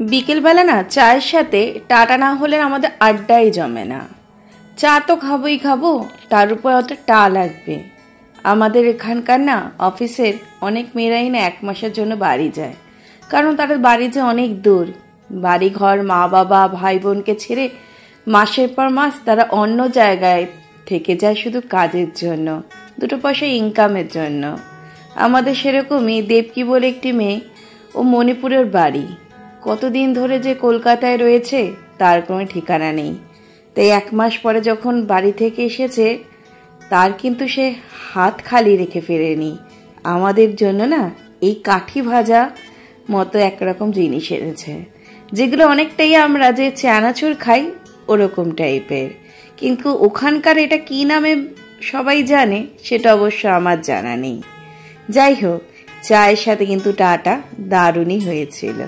বিকেলবেলা না চায়ের সাথে টাটা না হলে আমাদের আড্ডাই জমে না। চা তো খাবোই খাবো, তার উপর অত টা লাগবে। আমাদের এখানকার না অফিসের অনেক মেয়েরাই না 1 মাসের জন্য বাড়ি যায়, কারণ তাদের বাড়ি যে অনেক দূর। বাড়ি ঘর, মা বাবা, ভাই বোনকে ছেড়ে মাসের পর মাস তারা অন্য জায়গায় থেকে যায় শুধু কাজের জন্য, 2 পয়সা ইনকামের জন্য। আমাদের সেরকমই দেবকী বলে একটি মেয়ে, ও মণিপুরের বাড়ি। কতদিন ধরে যে কলকাতায় রয়েছে তার কোনো ঠিকানা নেই। তাই 1 মাস পরে যখন বাড়ি থেকে এসেছে, তার কিন্তু সে হাত খালি রেখে ফেরেনি। আমাদের জন্য না এই কাঠি ভাজা মতো একরকম জিনিস এনেছে, যেগুলো অনেকটাই আমরা যে চানাচুর খাই ওরকম টাইপের। কিন্তু ওখানকার এটা কি নামে সবাই জানে সেটা অবশ্য আমার জানা নেই। যাই হোক, চায়ের সাথে কিন্তু টাটা দারুণই হয়েছিল।